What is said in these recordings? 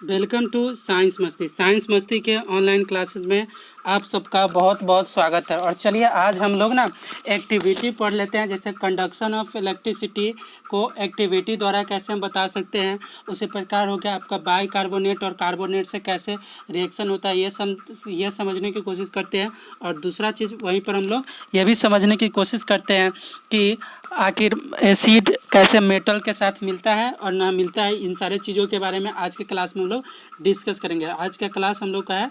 Welcome to science मस्ती। Science मस्ती के ऑनलाइन क्लासेस में आप सबका बहुत बहुत स्वागत है। और चलिए आज हम लोग ना एक्टिविटी पढ़ लेते हैं। जैसे कंडक्शन ऑफ इलेक्ट्रिसिटी को एक्टिविटी द्वारा कैसे हम बता सकते हैं। उसी प्रकार हो गया आपका बाइकार्बोनेट और कार्बोनेट से कैसे रिएक्शन होता है, ये समझने की कोशिश करते हैं। और दूसरा चीज़ वहीं पर हम लोग ये भी समझने की कोशिश करते हैं कि आखिर एसिड कैसे मेटल के साथ मिलता है और ना मिलता है। इन सारे चीज़ों के बारे में आज के क्लास में हम लोग डिस्कस करेंगे। आज का क्लास हम लोग का है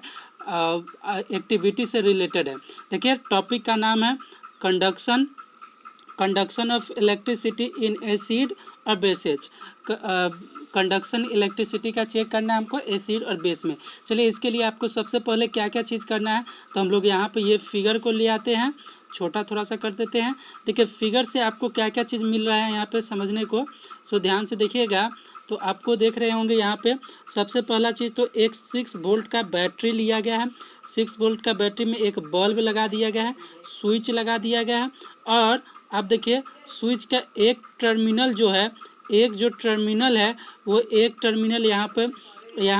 एक्टिविटी से रिलेटेड है। देखिए टॉपिक का नाम है conduction of electricity in acid और बेसेज। कंडक्शन इलेक्ट्रिसिटी का चेक करना है हमको एसिड और बेस में। चलिए इसके लिए आपको सबसे पहले क्या क्या चीज़ करना है, तो हम लोग यहाँ पे ये फिगर को ले आते हैं, छोटा थोड़ा सा कर देते हैं। देखिए फिगर से आपको क्या क्या चीज़ मिल रहा है यहाँ पे समझने को, सो ध्यान से देखिएगा। तो आपको देख रहे होंगे यहाँ पे सबसे पहला चीज़ तो एक 6 वोल्ट का बैटरी लिया गया है। 6 वोल्ट का बैटरी में एक बल्ब लगा दिया गया है, स्विच लगा दिया गया है। और आप देखिए स्विच का एक टर्मिनल जो है, एक जो टर्मिनल है वो एक टर्मिनल यहाँ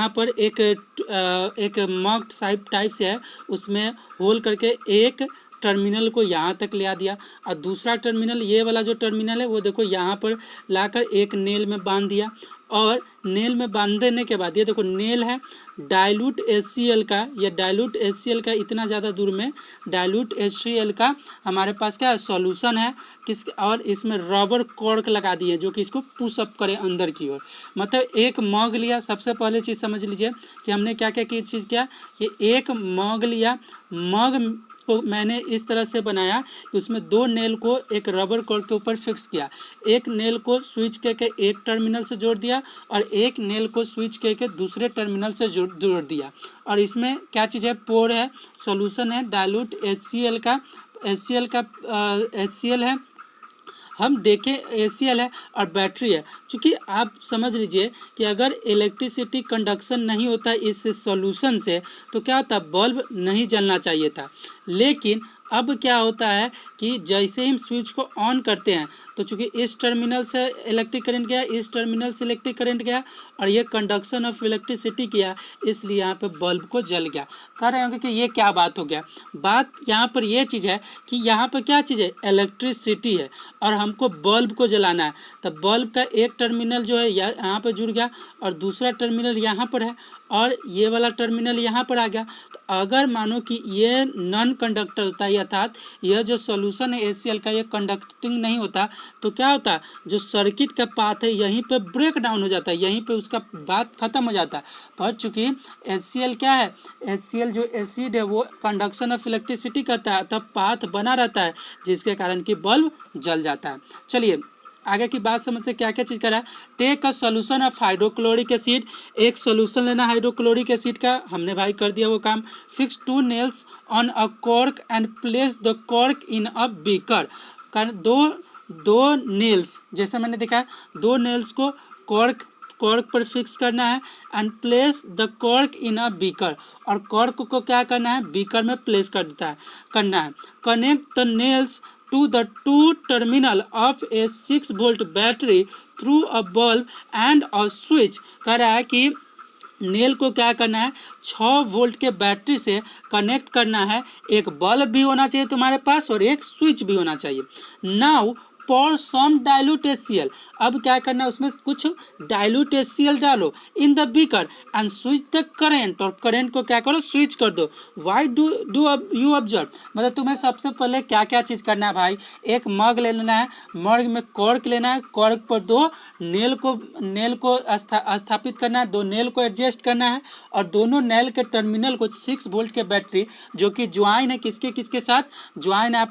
पर एक मग टाइप से है, उसमें होल करके एक टर्मिनल को यहाँ तक ले आ दिया। और दूसरा टर्मिनल ये वाला जो टर्मिनल है वो देखो यहाँ पर लाकर एक नेल में बांध दिया। और नेल में बांध देने के बाद ये देखो नेल है डाइल्यूट HCl का, ये डाइल्यूट HCl का इतना ज़्यादा दूर में डाइल्यूट HCl का हमारे पास क्या सॉल्यूशन है किस, और इसमें रबर कॉर्क लगा दिए जो कि इसको पुशअप करे अंदर की ओर। मतलब एक मग लिया, सबसे पहले चीज़ समझ लीजिए कि हमने क्या क्या चीज़ किया कि एक मग लिया, मग को मैंने इस तरह से बनाया कि उसमें 2 नेल को एक रबर कॉर्ड के ऊपर फिक्स किया। एक नेल को स्विच के एक टर्मिनल से जोड़ दिया और एक नेल को स्विच के दूसरे टर्मिनल से जोड़ दिया। और इसमें क्या चीज़ है, पोर है, सॉल्यूशन है डाइल्यूट HCl का, HCl है, हम देखें HCl है और बैटरी है। क्योंकि आप समझ लीजिए कि अगर इलेक्ट्रिसिटी कंडक्शन नहीं होता इस सॉल्यूशन से तो क्या होता, बल्ब नहीं जलना चाहिए था। लेकिन अब क्या होता है कि जैसे ही हम स्विच को ऑन करते हैं तो चूँकि इस टर्मिनल से इलेक्ट्रिक करंट गया, इस टर्मिनल से इलेक्ट्रिक करंट गया और ये कंडक्शन ऑफ इलेक्ट्रिसिटी किया, इसलिए यहाँ पे बल्ब को जल गया। कह रहे होंगे कि ये क्या बात हो गया। बात यहाँ पर ये चीज़ है कि यहाँ पर क्या चीज़ है, इलेक्ट्रिसिटी है और हमको बल्ब को जलाना है। तो बल्ब का एक टर्मिनल जो है यहाँ पर जुड़ गया और दूसरा टर्मिनल यहाँ पर है और ये वाला टर्मिनल यहाँ पर आ गया। तो अगर मानो कि ये नॉन कंडक्टर होता है, अर्थात यह जो सॉल्यूशन है HCl का ये कंडक्टिंग नहीं होता, तो क्या होता है जो सर्किट का पाथ है यहीं पे ब्रेक डाउन हो जाता है, यहीं पे उसका बात खत्म हो जाता है। पर चूंकि HCl क्या है, HCl जो एसिड है वो कंडक्शन ऑफ इलेक्ट्रिसिटी करता है, तब पाथ बना रहता है जिसके कारण कि बल्ब जल जाता है। चलिए आगे की बात समझते क्या क्या चीज़ करा है। Take a solution of hydrochloric acid, एक सॉल्यूशन लेना हाइड्रोक्लोरिक एसिड का, हमने भाई कर दिया वो काम। Fix 2 nails on a cork and place the cork in a beaker, दो नेल्स जैसे मैंने देखा 2 नेल्स को कॉर्क पर फिक्स करना है and place the cork in a beaker, और कॉर्क को क्या करना है, बीकर में प्लेस करना है। Connect the nails to the 2 terminal of a 6 volt battery through a bulb and a switch। कह रहा है कि नेल को क्या करना है, 6 वोल्ट के बैटरी से कनेक्ट करना है, एक बल्ब भी होना चाहिए तुम्हारे पास और एक स्विच भी होना चाहिए। नाउ पॉर सम डाइल्यूट HCl, अब क्या करना है उसमें कुछ डाइल्यूट HCl डालो in the beaker and switch the current, और करंट को क्या करो, स्विच कर दो। वाई डू यू ऑब्जर्व, मतलब तुम्हें सबसे पहले क्या क्या चीज़ करना है भाई, एक मग ले लेना है, मग में कॉर्क लेना है, कॉर्क पर 2 नेल को स्थापित करना है, 2 नेल को एडजस्ट करना है और दोनों नेल के टर्मिनल को 6 वोल्ट के बैटरी जो कि ज्वाइन है किसके साथ, ज्वाइन है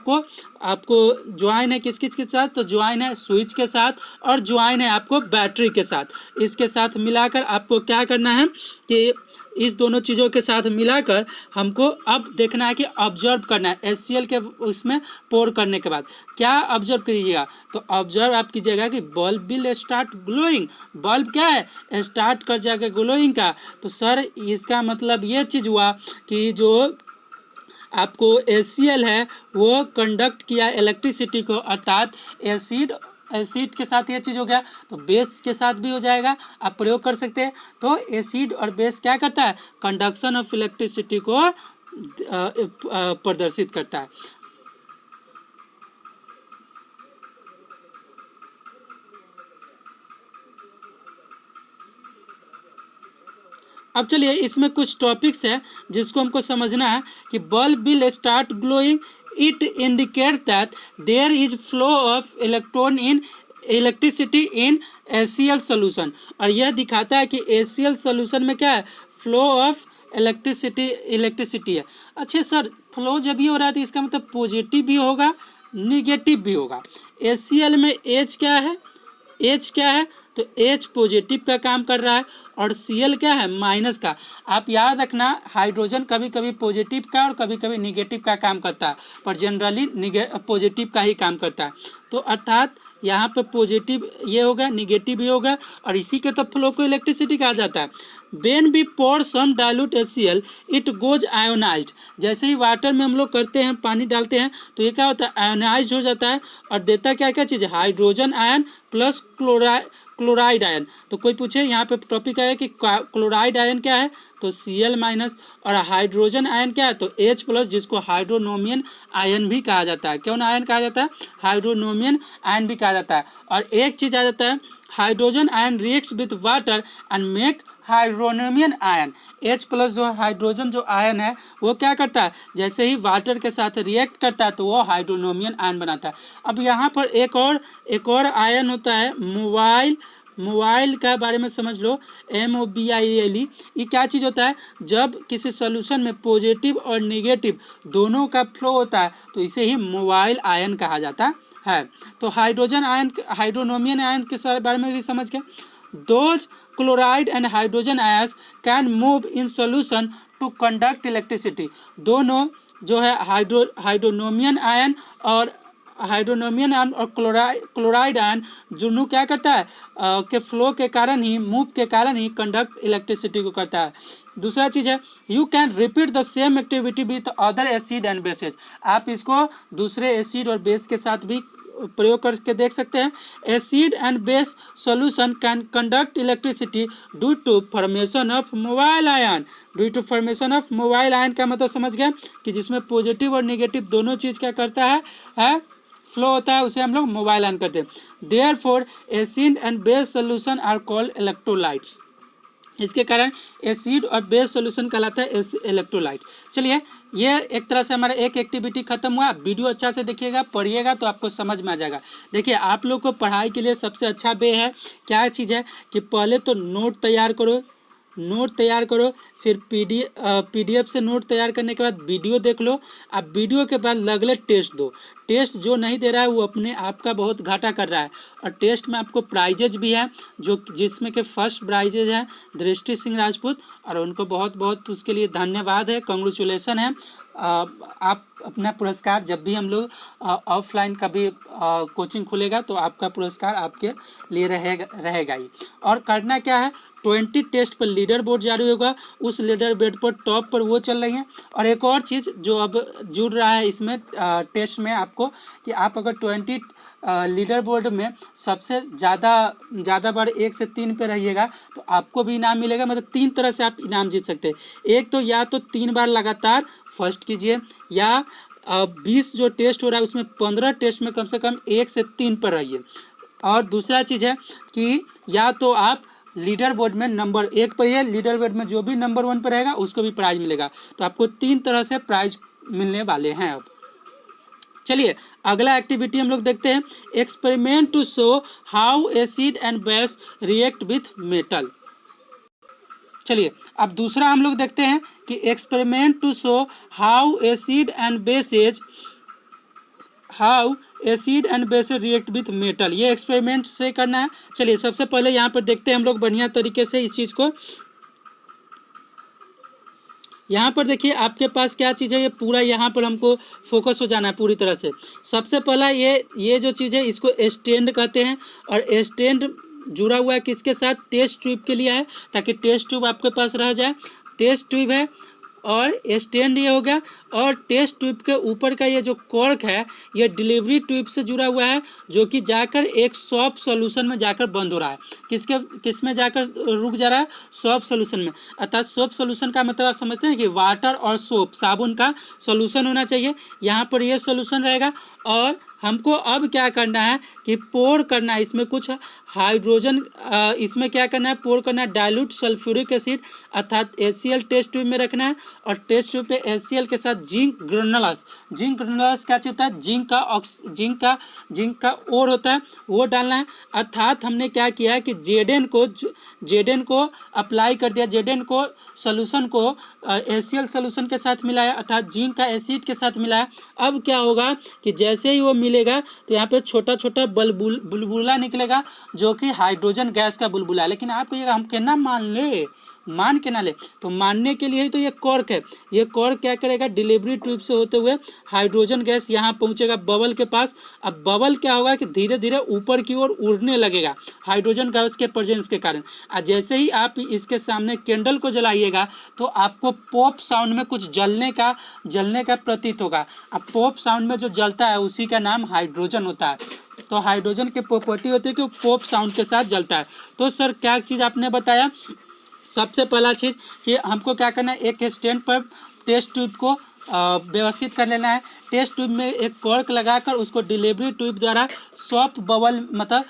आपको ज्वाइन है किसके साथ, तो ज्वाइन है स्विच के साथ और ज्वाइन है आपको बैटरी के साथ। इसके साथ मिलाकर आपको क्या करना है कि इस दोनों चीज़ों के साथ मिलाकर हमको अब देखना है कि ऑब्जर्व करना है HCl के उसमें पोर करने के बाद क्या ऑब्जर्व कीजिएगा, तो ऑब्जर्व आप कीजिएगा कि bulb will start glowing, bulb क्या है स्टार्ट कर जाएगा ग्लोइंग का। तो सर इसका मतलब ये चीज़ हुआ कि जो आपको HCl है वो कंडक्ट किया इलेक्ट्रिसिटी को, अर्थात एसिड एसिड के साथ ये चीज़ हो गया, तो बेस के साथ भी हो जाएगा, आप प्रयोग कर सकते हैं। तो एसिड और बेस क्या करता है, कंडक्शन ऑफ इलेक्ट्रिसिटी को प्रदर्शित करता है। अब चलिए इसमें कुछ टॉपिक्स है जिसको हमको समझना है कि bulb will start glowing, it indicate that there is flow of electron in electricity in HCl solution. और यह दिखाता है कि एसीएल सोल्यूशन में क्या है, फ्लो ऑफ इलेक्ट्रिसिटी है। अच्छा सर, फ्लो जब भी हो रहा है तो इसका मतलब पॉजिटिव भी होगा निगेटिव भी होगा। एसीएल में एच क्या है, एच क्या है, तो एच पॉजिटिव का काम कर रहा है और सीएल क्या है, माइनस का। आप याद रखना हाइड्रोजन कभी कभी पॉजिटिव का और कभी कभी निगेटिव का काम करता है, पर जनरली पॉजिटिव का ही काम करता है। तो अर्थात यहाँ पे पॉजिटिव ये होगा, निगेटिव भी होगा, और इसी के तो फ्लो को इलेक्ट्रिसिटी कहा जाता है। When we pour some dilute HCl, it goes ionized। जैसे ही वाटर में हम लोग करते हैं, पानी डालते हैं, तो ये क्या होता है, आयोनाइज हो जाता है और देता क्या क्या चीज़ है, hydrogen ion plus chloride ion. तो कोई पूछे यहाँ पे टॉपिक आया कि क्लोराइड आयन क्या है, तो Cl माइनस, और हाइड्रोजन आयन क्या है, तो H प्लस, जिसको हाइड्रोनोमियन आयन भी कहा जाता है। कौन आयन कहा जाता है, हाइड्रोनोमियन आयन भी कहा जाता है। और एक चीज़ आ जाता है, hydrogen ion reacts with water and make hydronium ion. H plus जो हाइड्रोजन जो आयन है वो क्या करता है, जैसे ही वाटर के साथ रिएक्ट करता है तो वो हाइड्रोनोमियन आयन बनाता है। अब यहाँ पर एक और आयन होता है मोबाइल का बारे में समझ लो, MOBILE। ये क्या चीज़ होता है, जब किसी सोल्यूशन में पॉजिटिव और निगेटिव दोनों का फ्लो होता है तो इसे ही मोबाइल आयन कहा जाता है। तो हाइड्रोजन आयन, हाइड्रोनोमियन आयन के बारे में भी समझ गए। Those chloride and hydrogen ions can move in solution to conduct electricity। दोनों जो है हाइड्रोनोमियन आयन और क्लोराइड आयन दोनों क्या करता है के फ्लो के कारण ही, मूव के कारण ही कंडक्ट इलेक्ट्रिसिटी को करता है। दूसरा चीज़ है, you can repeat the same activity with other acid and bases. आप इसको दूसरे एसिड और बेस के साथ भी प्रयोग करके देख सकते हैं। Acid and base solution can conduct electricity due to formation of mobile ion. Due to formation of mobile ion का मतलब समझ गए कि जिसमें पॉजिटिव और नेगेटिव दोनों चीज़ क्या करता है फ्लो होता है, उसे हम लोग मोबाइल आयन करते हैं। Therefore acid and base solution are called electrolytes. इसके कारण एसिड और बेस सॉल्यूशन कहलाता है इलेक्ट्रोलाइट। चलिए ये एक तरह से हमारा एक एक्टिविटी खत्म हुआ। वीडियो अच्छा से देखिएगा, पढ़िएगा तो आपको समझ में आ जाएगा। देखिए आप लोग को पढ़ाई के लिए सबसे अच्छा वे है, क्या चीज़ है कि पहले तो नोट तैयार करो, फिर PDF से नोट तैयार करने के बाद वीडियो देख लो। अब वीडियो के बाद लगले टेस्ट दो। टेस्ट जो नहीं दे रहा है वो अपने आप का बहुत घाटा कर रहा है। और टेस्ट में आपको प्राइजेज भी है, जिसमें के फर्स्ट प्राइजेज है दृष्टि सिंह राजपूत, और उनको बहुत बहुत उसके लिए धन्यवाद है, कांग्रेचुलेसन है। आप अपना पुरस्कार जब भी हम लोग ऑफलाइन कभी कोचिंग खुलेगा तो आपका पुरस्कार आपके लिए रहेगा ही। और करना क्या है, 20 टेस्ट पर लीडर बोर्ड जारी होगा, उस लीडर बोर्ड पर टॉप पर वो चल रही हैं। और एक और चीज़ जो अब जुड़ रहा है इसमें टेस्ट में आपको, कि आप अगर 20 लीडर बोर्ड में सबसे ज़्यादा बार 1 से 3 पे रहिएगा तो आपको भी इनाम मिलेगा। मतलब 3 तरह से आप इनाम जीत सकते हैं। एक तो या तो 3 बार लगातार फर्स्ट कीजिए, या 20 जो टेस्ट हो रहा है उसमें 15 टेस्ट में कम से कम 1 से 3 पर रहिए। और दूसरा चीज़ है कि या तो आप लीडर बोर्ड में नंबर 1 पर है, लीडर बोर्ड में जो भी नंबर 1 पर रहेगा उसको भी प्राइज मिलेगा। तो आपको 3 तरह से प्राइज मिलने वाले हैं। अब चलिए अगला एक्टिविटी हम लोग देखते हैं, experiment to show how acid and base react with metal. चलिए अब दूसरा हम लोग देखते हैं कि experiment to show how acid and base react with metal. ये एक्सपेरिमेंट से करना है। चलिए सबसे पहले यहाँ पर देखते हैं हम लोग बढ़िया तरीके से इस चीज़ को। यहाँ पर देखिए आपके पास क्या चीज़ है, ये पूरा यहाँ पर हमको फोकस हो जाना है पूरी तरह से। सबसे पहला ये जो चीज़ है इसको स्टैंड कहते हैं, और स्टैंड जुड़ा हुआ है किसके साथ, टेस्ट ट्यूब के लिए है, ताकि टेस्ट ट्यूब आपके पास रह जाए। टेस्ट ट्यूब है और स्टैंड ये हो गया, और टेस्ट ट्यूब के ऊपर का ये जो कॉर्क है ये डिलीवरी ट्यूब से जुड़ा हुआ है, जो कि जाकर एक सॉफ्ट सॉल्यूशन में जाकर बंद हो रहा है। किस में जाकर रुक जा रहा है? सॉफ्ट सॉल्यूशन में। अर्थात सॉफ्ट सॉल्यूशन का मतलब आप समझते हैं कि वाटर और सोप, साबुन का सॉल्यूशन होना चाहिए। यहाँ पर ये सॉल्यूशन रहेगा, और हमको अब क्या करना है कि पोर करना है इसमें कुछ हाइड्रोजन, इसमें क्या करना है, पोर करना है डाइल्यूट सल्फ्यूरिक एसिड, अर्थात HCl टेस्ट ट्यूब में रखना है, और टेस्ट ट्यूब पे HCl के साथ जिंक ग्रेनुलस। जिंक ग्रेनुलस क्या होता है? जिंक का ओर होता है, वो डालना है। अर्थात हमने क्या किया है कि जेडेन को अप्लाई कर दिया, जेडेन को सोल्यूशन को HCl सोल्यूशन के साथ मिलाया, अर्थात जिंक का एसिड के साथ मिलाया। अब क्या होगा कि जैसे ही वो मिलेगा तो यहाँ पे छोटा छोटा बुलबुला निकलेगा, जो कि हाइड्रोजन गैस का बुलबुला। लेकिन आप कहिएगा हम कहना मान के ना ले, तो मानने के लिए ही तो ये कॉर्क है। ये कॉर्क क्या करेगा? डिलीवरी ट्यूब से होते हुए हाइड्रोजन गैस यहाँ पहुँचेगा बबल के पास। अब बबल क्या होगा कि धीरे धीरे ऊपर की ओर उड़ने लगेगा हाइड्रोजन गैस के प्रेजेंस के कारण। और जैसे ही आप इसके सामने कैंडल को जलाइएगा तो आपको पॉप साउंड में कुछ जलने का प्रतीत होगा। अब पॉप साउंड में जो जलता है उसी का नाम हाइड्रोजन होता है। तो हाइड्रोजन की प्रॉपर्टी होती है कि वो पॉप साउंड के साथ जलता है। तो सर क्या चीज़ आपने बताया? सबसे पहला चीज़ कि हमको क्या करना है, एक स्टैंड पर टेस्ट ट्यूब को व्यवस्थित कर लेना है। टेस्ट ट्यूब में एक कॉर्क लगाकर उसको डिलीवरी ट्यूब द्वारा सॉफ्ट बबल, मतलब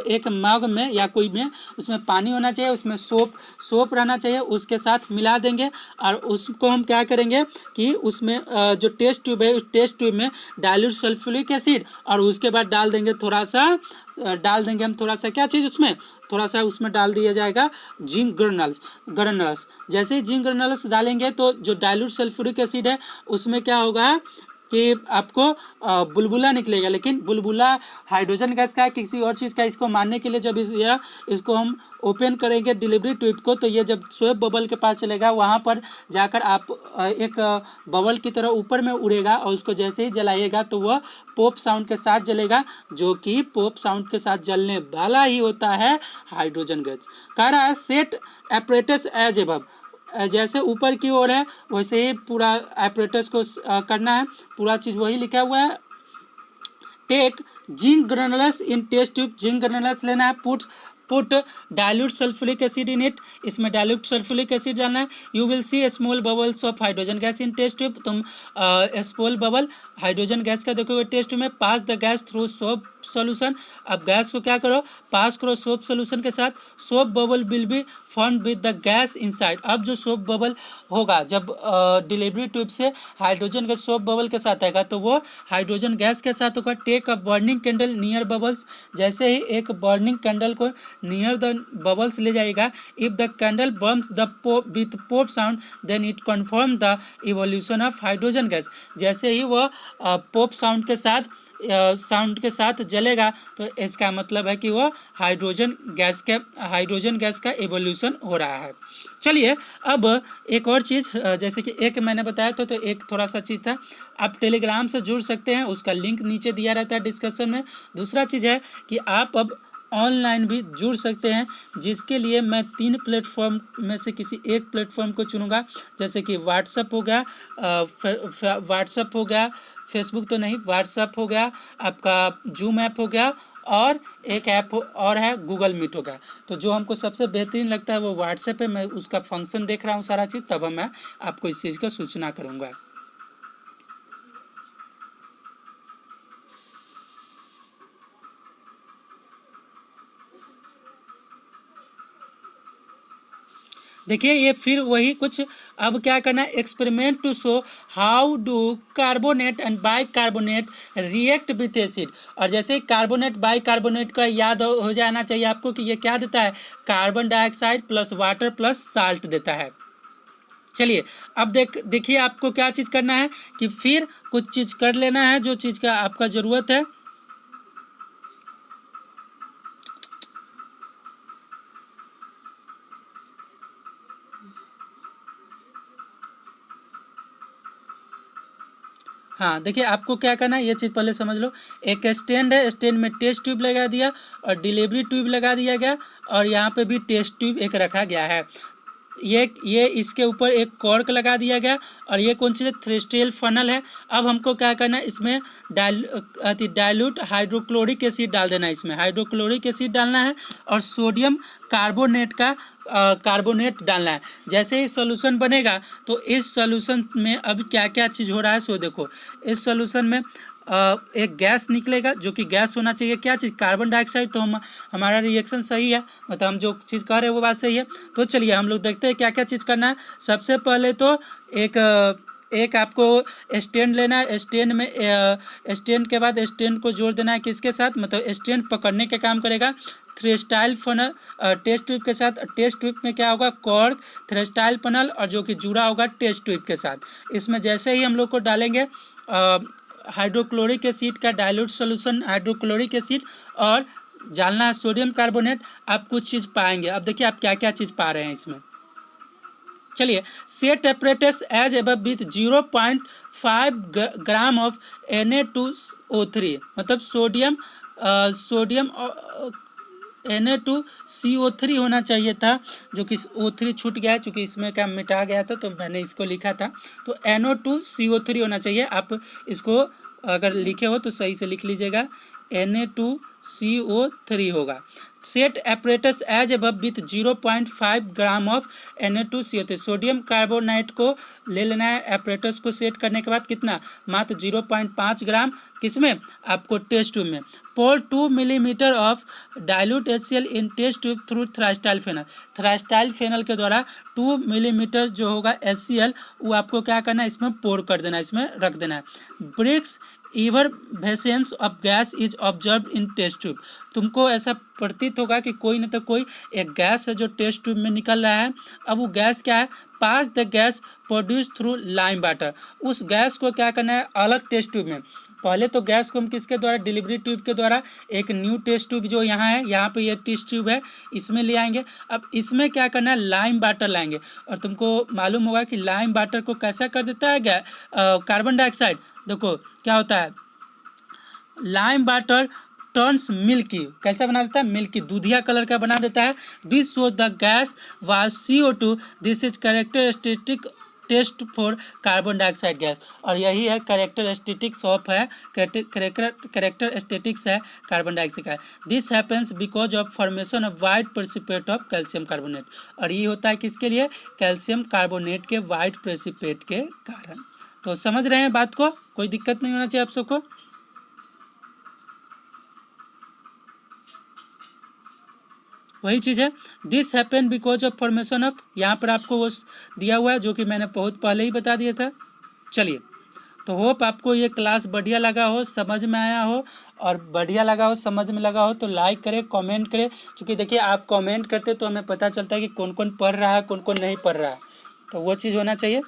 एक मग में या कोई में, उसमें पानी होना चाहिए, उसमें सोप रहना चाहिए, उसके साथ मिला देंगे। और उसको हम क्या करेंगे कि उसमें जो टेस्ट ट्यूब है उस टेस्ट ट्यूब में डाइल्यूट सल्फ्यूरिक एसिड, और उसके बाद डाल देंगे हम थोड़ा सा क्या चीज़ उसमें, थोड़ा सा उसमें डाल दिया जाएगा जिंक ग्रेनुलस। जैसे ही जिंक ग्रेनुलस डालेंगे तो जो डाइल्यूट सल्फ्यूरिक एसिड है उसमें क्या होगा कि आपको बुलबुला निकलेगा। लेकिन बुलबुला हाइड्रोजन गैस का है, किसी और चीज़ का। इसको मानने के लिए जब इसको हम ओपन करेंगे डिलीवरी ट्यूब को, तो ये जब स्वेप बबल के पास चलेगा वहाँ पर जाकर आप एक बबल की तरह ऊपर में उड़ेगा, और उसको जैसे ही जलाइएगा तो वह पॉप साउंड के साथ जलेगा, जो कि पॉप साउंड के साथ जलने वाला ही होता है हाइड्रोजन गैस। कह रहा है सेट एपरेटस एज एबव, जैसे ऊपर की ओर है वैसे ही पूरा एपरेटस को करना है, पूरा चीज़ वही लिखा हुआ है। Take zinc granules in test tube, zinc granules लेना है, put dilute sulphuric acid in it, इसमें डाइल्यूट सल्फ्यूरिक एसिड डालना है। You will see small bubbles of hydrogen gas in test tube, तुम स्मॉल बबल हाइड्रोजन गैस का देखोगे test tube में। Pass the gas through soap solution, अब gas को क्या करो, पास करो सोप सोल्यूशन के साथ। Soap bubble will be form with the gas inside, अब जो सोप बबल होगा जब डिलीवरी ट्यूब से हाइड्रोजन गैस सोप बबल के साथ आएगा तो वो हाइड्रोजन गैस के साथ होगा। Take a burning candle near bubbles, जैसे ही एक बर्निंग कैंडल को नियर द बबल्स ले जाएगा, if the candle burns the with pop sound then it confirm the evolution of hydrogen gas, जैसे ही वह पॉप साउंड के साथ जलेगा तो इसका मतलब है कि वो हाइड्रोजन गैस का एवोल्यूशन हो रहा है। चलिए अब एक और चीज़, जैसे कि एक मैंने बताया तो एक थोड़ा सा चीज़ था, आप टेलीग्राम से जुड़ सकते हैं, उसका लिंक नीचे दिया रहता है डिस्कशन में। दूसरा चीज़ है कि आप अब ऑनलाइन भी जुड़ सकते हैं, जिसके लिए मैं 3 प्लेटफॉर्म में से किसी एक प्लेटफॉर्म को चुनूँगा, जैसे कि व्हाट्सअप हो गया, फेसबुक तो नहीं, व्हाट्सअप हो गया, आपका जूम ऐप हो गया, और एक ऐप और है गूगल मीट हो गया। तो जो हमको सबसे बेहतरीन लगता है वो व्हाट्सएप है, मैं उसका फंक्शन देख रहा हूँ सारा चीज़, तब मैं आपको इस चीज़ का सूचना करूँगा। देखिए ये फिर वही कुछ, अब क्या करना है, experiment to show how do carbonate and bicarbonate react with acid. और जैसे कार्बोनेट बाइकार्बोनेट का याद हो जाना चाहिए आपको कि ये क्या देता है, carbon dioxide plus water plus salt देता है। चलिए अब देखिए आपको क्या चीज़ करना है कि फिर कुछ चीज़ कर लेना है जो चीज़ का आपका ज़रूरत है। हाँ देखिए आपको क्या करना है, ये चीज़ पहले समझ लो। एक स्टैंड है, स्टैंड में टेस्ट ट्यूब लगा दिया और डिलीवरी ट्यूब लगा दिया गया, और यहाँ पे भी टेस्ट ट्यूब एक रखा गया है। ये इसके ऊपर एक कॉर्क लगा दिया गया और ये कौन सी है, थ्रेस्टेल फनल है। अब हमको क्या करना है, इसमें डाइल्यूट हाइड्रोक्लोरिक एसिड डाल देना है, इसमें हाइड्रोक्लोरिक एसिड डालना है और सोडियम कार्बोनेट का कार्बोनेट डालना है। जैसे ही सॉल्यूशन बनेगा तो इस सॉल्यूशन में अब क्या क्या चीज़ हो रहा है सो देखो, इस सॉल्यूशन में एक गैस निकलेगा जो कि गैस होना चाहिए, क्या चीज़, कार्बन डाइऑक्साइड। तो हमारा रिएक्शन सही है, मतलब हम जो चीज़ कह रहे हैं वो बात सही है। तो चलिए हम लोग देखते हैं क्या क्या चीज़ करना है। सबसे पहले तो एक आपको स्टैंड लेना है, स्टैंड में स्टैंड के बाद स्टैंड को जोड़ देना है किसके साथ, मतलब स्टैंड पकड़ने के काम करेगा थ्रेस्टाइल फनल टेस्ट ट्यूब के साथ। टेस्ट ट्यूब में क्या होगा, कॉर्क, थ्रेस्टाइल फनल और जो कि जुड़ा होगा टेस्ट ट्यूब के साथ। इसमें जैसे ही हम लोग को डालेंगे हाइड्रोक्लोरिक एसिड का डाइल्यूट सॉल्यूशन हाइड्रोक्लोरिक एसिड और डालना है सोडियम कार्बोनेट, आप कुछ चीज़ पाएंगे। अब देखिए आप क्या क्या चीज़ पा रहे हैं इसमें। चलिए, set apparatus as above with 0.5 gram of Na2O3, मतलब सोडियम Na2CO3 होना चाहिए था, जो कि O3 छूट गया है चूँकि इसमें क्या मिटा गया था तो मैंने इसको लिखा था। तो NO2CO3 होना चाहिए। आप इसको अगर लिखे हो तो सही से लिख लीजिएगा, Na2CO3 होगा। Set apparatus as above with 0.5 gram of Na2CO3, sodium carbonate को ले लेना है। एपरेटस को सेट करने के बाद कितना, मात्र 0.5 ग्राम, किसमें, आपको टेस्ट ट्यूब में। Pour 2 millimetre of dilute HCl in test tube through thistle funnel, thistle funnel के द्वारा 2 मिलीमीटर जो होगा HCl वो आपको क्या करना है, इसमें पोर कर देना है, इसमें रख देना है। Brisk effervescence of gas is observe in test tube, तुमको ऐसा प्रतीत होगा कि कोई न तो कोई एक गैस है जो टेस्ट ट्यूब में निकल रहा है। अब वो गैस क्या है, pass the gas produce through lime water, उस गैस को क्या करना है अलग टेस्ट ट्यूब में। पहले तो गैस को हम किसके द्वारा, डिलीवरी ट्यूब के द्वारा, एक न्यू टेस्ट ट्यूब जो यहाँ है, यहाँ पे ये टेस्ट ट्यूब है, इसमें ले आएंगे। अब इसमें क्या करना है, लाइम वाटर लाएंगे। और तुमको मालूम होगा कि लाइम वाटर को कैसा कर देता है कार्बन डाइऑक्साइड। देखो क्या होता है, लाइम वाटर टर्न्स मिल्की, कैसा बना देता है, मिल्की, दूधिया कलर का बना देता है। This show the gas was CO2, this is characteristic test for carbon dioxide gas. और यही है कैरेक्टरिस्टिक्स ऑफ है, कैरेक्टरिस्टिक्स है कार्बन डाइऑक्साइड का। This happens because of formation of white precipitate of calcium carbonate, और ये होता है किसके लिए, कैल्शियम कार्बोनेट के वाइट प्रेसिपिटेट के कारण। तो समझ रहे हैं बात को, कोई दिक्कत नहीं होना चाहिए आप सबको। वही चीज़ है, this happen because of formation of, यहाँ पर आपको वो दिया हुआ है जो कि मैंने बहुत पहले ही बता दिया था। चलिए, तो होप आपको ये क्लास बढ़िया लगा हो, समझ में आया हो, और बढ़िया लगा हो, समझ में लगा हो तो लाइक करें, कमेंट करें, क्योंकि देखिए आप कमेंट करते तो हमें पता चलता है कि कौन कौन पढ़ रहा है, कौन कौन नहीं पढ़ रहा है, तो वो चीज़ होना चाहिए।